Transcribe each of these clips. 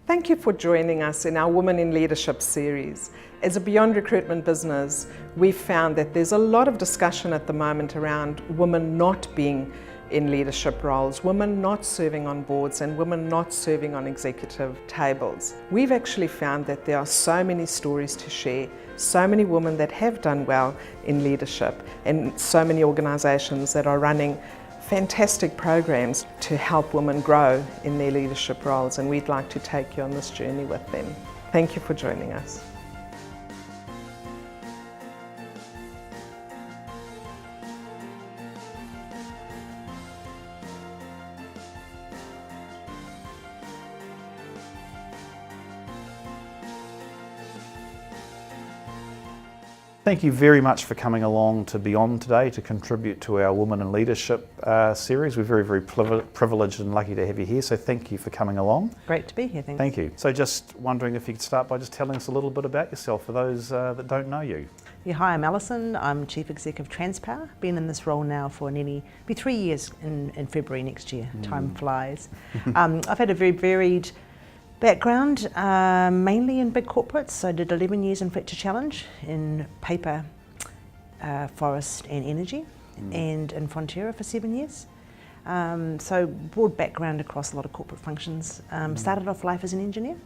Thank you for joining us in our Women in Leadership series. As a Beyond Recruitment business, we've found that there's a lot of discussion at the moment around women not being in leadership roles, women not serving on boards and women not serving on executive tables. We've actually found that there are so many stories to share, so many women that have done well in leadership and so many organisations that are running fantastic programs to help women grow in their leadership roles, and we'd like to take you on this journey with them. Thank you for joining us. Thank you very much for coming along to Beyond today to contribute to our Women in Leadership series. We're very, very privileged and lucky to have you here, so thank you for coming along. Great to be here, thanks. Thank you. So just wondering if you could start by just telling us a little bit about yourself for those that don't know you. Yeah, hi, I'm Alison. I'm Chief Exec of Transpower. Been in this role now for nearly 3 years in February next year. Time flies. I've had a very varied background, mainly in big corporates. So I did 11 years in Fletcher Challenge in paper, forest and energy, and in Fonterra for 7 years. So broad background across a lot of corporate functions. Started off life as an engineer,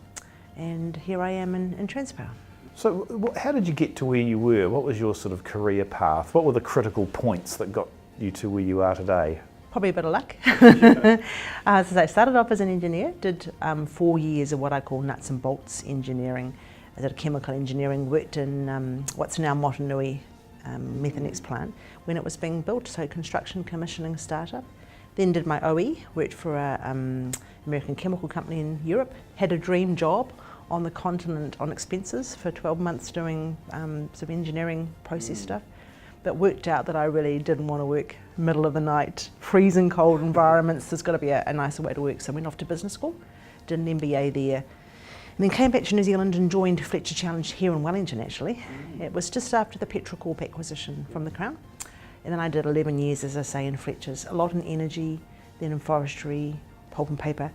and here I am in Transpower. So how did you get to where you were? What was your sort of career path? What were the critical points that got you to where you are today? Probably a bit of luck. So I started off as an engineer, did 4 years of what I call nuts and bolts engineering. I did chemical engineering, worked in what's now Motunui Methanex plant when it was being built, so construction commissioning startup. Then did my OE, worked for an American chemical company in Europe, had a dream job on the continent on expenses for 12 months doing sort of engineering process stuff. But worked out that I really didn't want to work middle of the night, freezing cold environments. There's got to be a nicer way to work. So I went off to business school, did an MBA there, and then came back to New Zealand and joined Fletcher Challenge here in Wellington actually. It was just after the Petrocorp acquisition from the Crown. And then I did 11 years, as I say, in Fletcher's, a lot in energy, then in forestry, pulp and paper.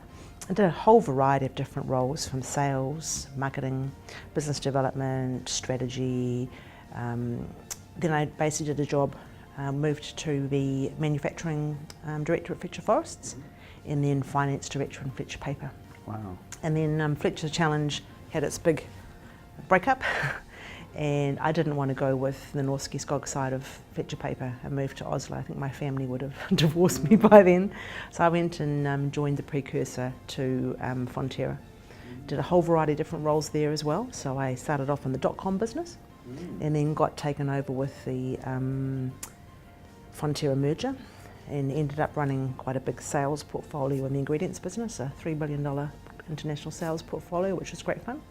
I did a whole variety of different roles, from sales, marketing, business development, strategy. Then I basically did a job, moved to be manufacturing director at Fletcher Forests, and then finance director in Fletcher Paper. Wow. And then Fletcher Challenge had its big breakup, and I didn't want to go with the Norske Skog side of Fletcher Paper. I moved to Oslo. I think my family would have divorced me by then. So I went and joined the precursor to Fonterra. Did a whole variety of different roles there as well. So I started off in the .com business, and then got taken over with the Fonterra merger, and ended up running quite a big sales portfolio in the ingredients business, a $3 billion international sales portfolio, which was great fun.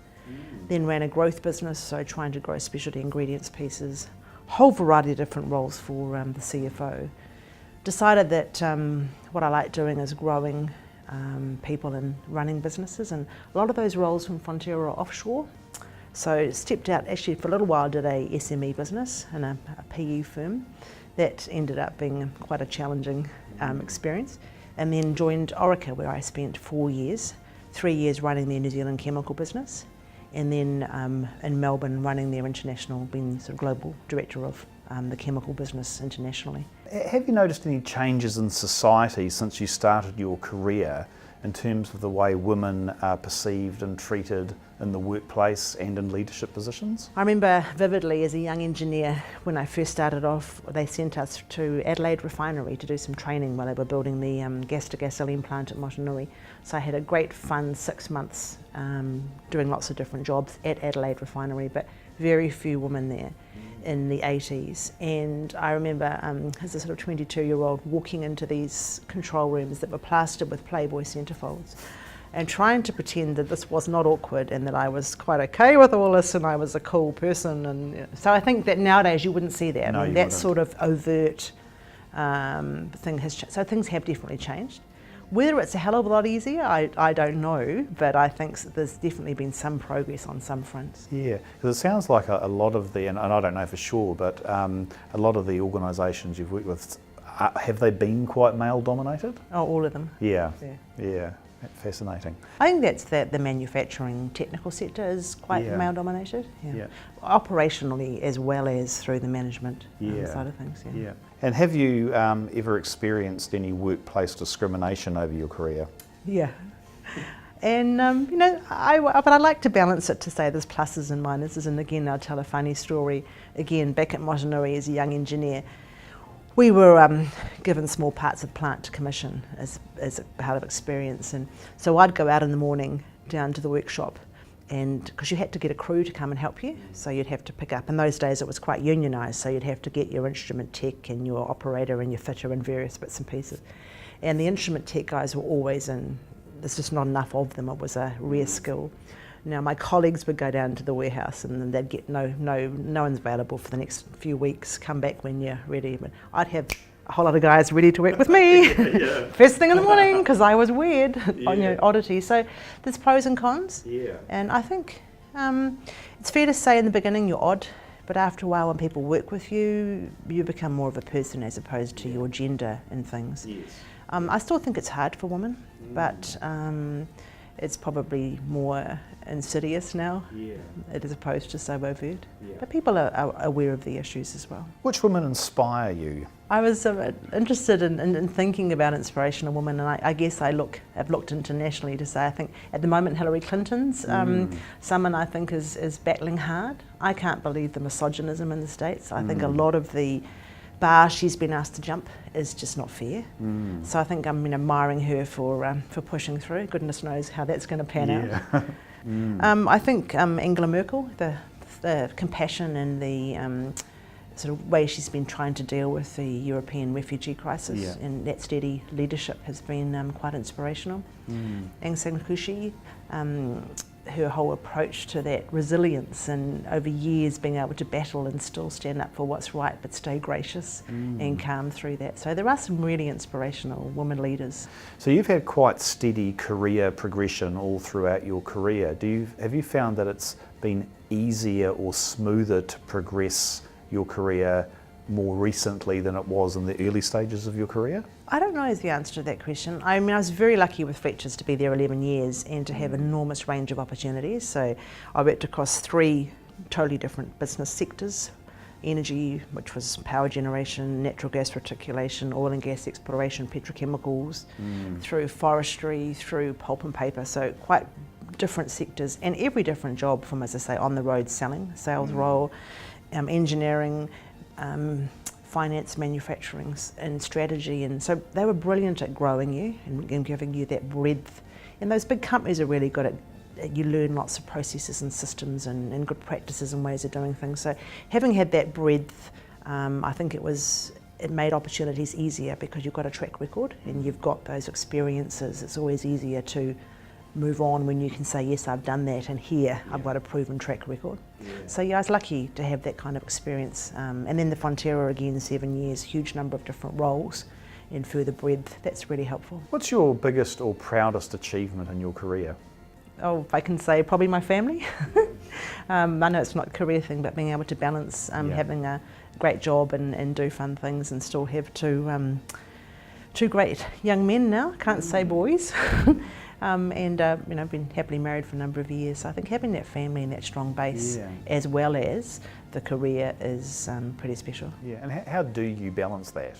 Then ran a growth business, so trying to grow specialty ingredients pieces, whole variety of different roles for the CFO. Decided that what I like doing is growing people and running businesses, and a lot of those roles from Fonterra are offshore. So stepped out, actually for a little while did a SME business in a PE firm. That ended up being quite a challenging experience. And then joined Orica, where I spent 4 years, 3 years running their New Zealand chemical business, and then in Melbourne running their international, being sort of global director of the chemical business internationally. Have you noticed any changes in society since you started your career in terms of the way women are perceived and treated in the workplace and in leadership positions? I remember vividly as a young engineer when I first started off, they sent us to Adelaide Refinery to do some training while they were building the gas-to-gasoline plant at Motunui. So I had a great fun 6 months doing lots of different jobs at Adelaide Refinery, but very few women there in the 80s. And I remember as a sort of 22-year-old walking into these control rooms that were plastered with Playboy centerfolds and trying to pretend that this was not awkward and that I was quite okay with all this and I was a cool person. And so I think that nowadays you wouldn't see that. No, I mean, that sort of overt thing has changed. So things have definitely changed. Whether it's a hell of a lot easier, I don't know, but I think there's definitely been some progress on some fronts. Yeah, because it sounds like a lot of the, and I don't know for sure, but a lot of the organisations you've worked with, have they been quite male dominated? Oh, all of them. Yeah, yeah. Fascinating. I think that's the manufacturing technical sector is quite Yeah. male dominated. Yeah. Operationally as well as through the management side of things. Yeah. Yeah. And have you ever experienced any workplace discrimination over your career? Yeah. And, but I like to balance it to say there's pluses and minuses. And again, I'll tell a funny story. Again, back at Motunui as a young engineer, we were given small parts of plant to commission as a part of experience. And so I'd go out in the morning down to the workshop, and because you had to get a crew to come and help you, so you'd have to pick up. In those days it was quite unionised, so you'd have to get your instrument tech and your operator and your fitter and various bits and pieces. And the instrument tech guys were always in. There's just not enough of them. It was a rare skill. Now my colleagues would go down to the warehouse and then they'd get no one's available for the next few weeks. Come back when you're ready. But I'd have a whole lot of guys ready to work with me first thing in the morning because I was weird, oddity. So there's pros and cons. Yeah. And I think it's fair to say in the beginning you're odd, but after a while when people work with you, you become more of a person as opposed to your gender and things. Yes. I still think it's hard for women, but it's probably more insidious now as opposed to so overt. Yeah. But people are aware of the issues as well. Which women inspire you? I was interested in thinking about inspirational women, and I guess I've looked internationally to say I think at the moment Hillary Clinton's someone I think is battling hard. I can't believe the misogynism in the States. I think a lot of the bar she's been asked to jump is just not fair. So I think I'm admiring her for pushing through. Goodness knows how that's going to pan out. I think Angela Merkel, the compassion and the sort of way she's been trying to deal with the European refugee crisis and that steady leadership has been quite inspirational. Aung San Suu Kyi, her whole approach to that resilience and over years being able to battle and still stand up for what's right but stay gracious and calm through that. So there are some really inspirational women leaders. So you've had quite steady career progression all throughout your career. Have you found that it's been easier or smoother to progress your career more recently than it was in the early stages of your career? I don't know is the answer to that question. I mean, I was very lucky with Fletcher's to be there 11 years and to have an enormous range of opportunities. So I worked across 3 totally different business sectors. Energy, which was power generation, natural gas reticulation, oil and gas exploration, petrochemicals, through forestry, through pulp and paper. So quite different sectors and every different job from, as I say, on the road selling, sales role, engineering, finance, manufacturing and strategy, and so they were brilliant at growing you and giving you that breadth. And those big companies are really good at, you learn lots of processes and systems and good practices and ways of doing things. So having had that breadth, I think it made opportunities easier because you've got a track record and you've got those experiences. It's always easier to move on when you can say, yes, I've done that, and here I've got a proven track record. So I was lucky to have that kind of experience. And then the Fonterra again, 7 years, huge number of different roles and further breadth. That's really helpful. What's your biggest or proudest achievement in your career? Oh, if I can say, probably my family. I know it's not a career thing, but being able to balance having a great job and do fun things and still have two great young men now, can't say boys. Been happily married for a number of years. So I think having that family and that strong base as well as the career is pretty special. Yeah, and how do you balance that?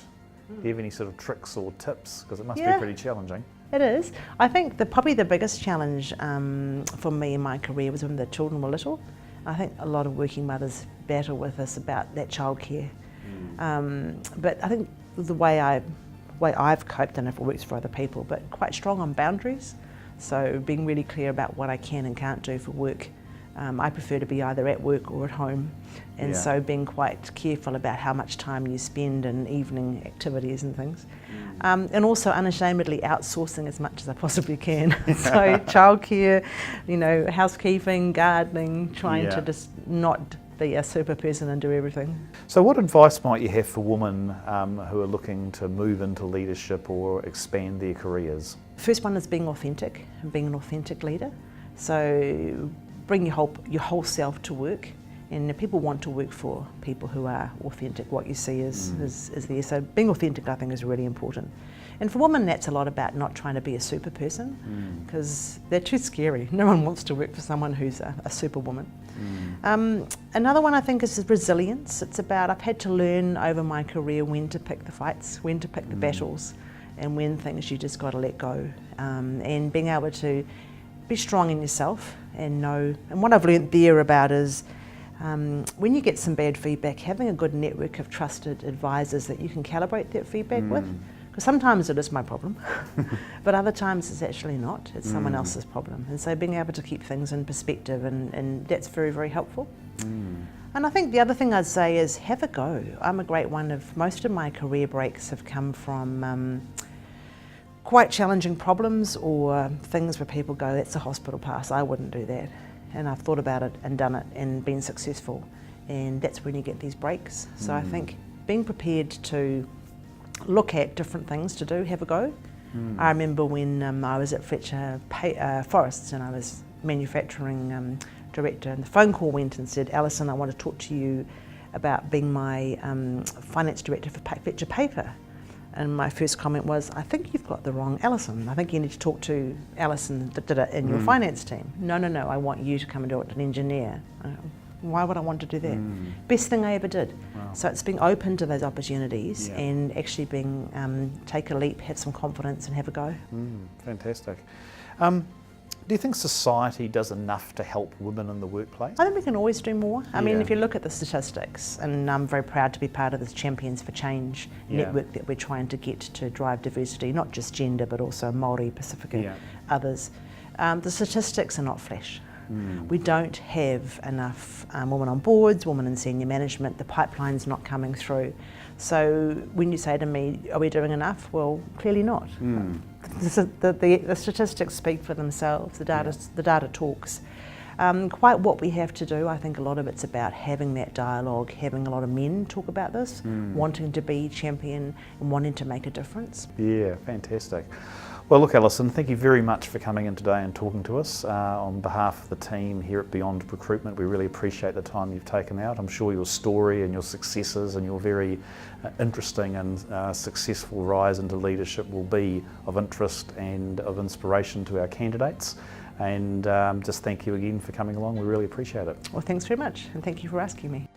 Do you have any sort of tricks or tips? Because it must be pretty challenging. It is. I think probably the biggest challenge for me in my career was when the children were little. I think a lot of working mothers battle with this about that childcare. But I think the way I've coped, and if it works for other people, but quite strong on boundaries. So being really clear about what I can and can't do for work. I prefer to be either at work or at home, and so being quite careful about how much time you spend in evening activities and things. And also unashamedly outsourcing as much as I possibly can. So childcare, housekeeping, gardening, trying to just not be a super person and do everything. So what advice might you have for women who are looking to move into leadership or expand their careers? First one is being authentic and being an authentic leader. So bring your whole self to work And people want to work for people who are authentic. What you see is there. So being authentic, I think, is really important. And for women, that's a lot about not trying to be a super person, because they're too scary. No one wants to work for someone who's a superwoman. Another one I think is resilience. It's about, I've had to learn over my career when to pick the fights, when to pick the battles, and when things you just got to let go. And being able to be strong in yourself and know. And what I've learned there about is, when you get some bad feedback, having a good network of trusted advisors that you can calibrate that feedback with. Because sometimes it is my problem, but other times it's actually not. It's someone else's problem. And so being able to keep things in perspective, and that's very, very helpful. And I think the other thing I'd say is have a go. I'm a great one of, most of my career breaks have come from quite challenging problems or things where people go, that's a hospital pass, I wouldn't do that. And I've thought about it and done it and been successful. And that's when you get these breaks. So I think being prepared to look at different things to do, have a go. I remember when I was at Fletcher Forests and I was manufacturing director, and the phone call went and said, Alison, I want to talk to you about being my finance director for Fletcher Paper. And my first comment was, I think you've got the wrong Alison. I think you need to talk to Alison that did it in your finance team. No, I want you to come and do it, an engineer. Why would I want to do that? Best thing I ever did. Wow. So it's being open to those opportunities and actually being, take a leap, have some confidence and have a go. Fantastic. Do you think society does enough to help women in the workplace? I think we can always do more. I mean, if you look at the statistics, and I'm very proud to be part of this Champions for Change network that we're trying to get to drive diversity, not just gender, but also Māori, Pacifica, others. The statistics are not flash. We don't have enough women on boards, women in senior management, the pipeline's not coming through. So when you say to me, are we doing enough? Well, clearly not. The statistics speak for themselves, the data talks. Quite what we have to do, I think a lot of it's about having that dialogue, having a lot of men talk about this, wanting to be champion and wanting to make a difference. Yeah, fantastic. Well, look, Alison, thank you very much for coming in today and talking to us. On behalf of the team here at Beyond Recruitment, we really appreciate the time you've taken out. I'm sure your story and your successes and your very interesting and successful rise into leadership will be of interest and of inspiration to our candidates. And just thank you again for coming along. We really appreciate it. Well, thanks very much, and thank you for asking me.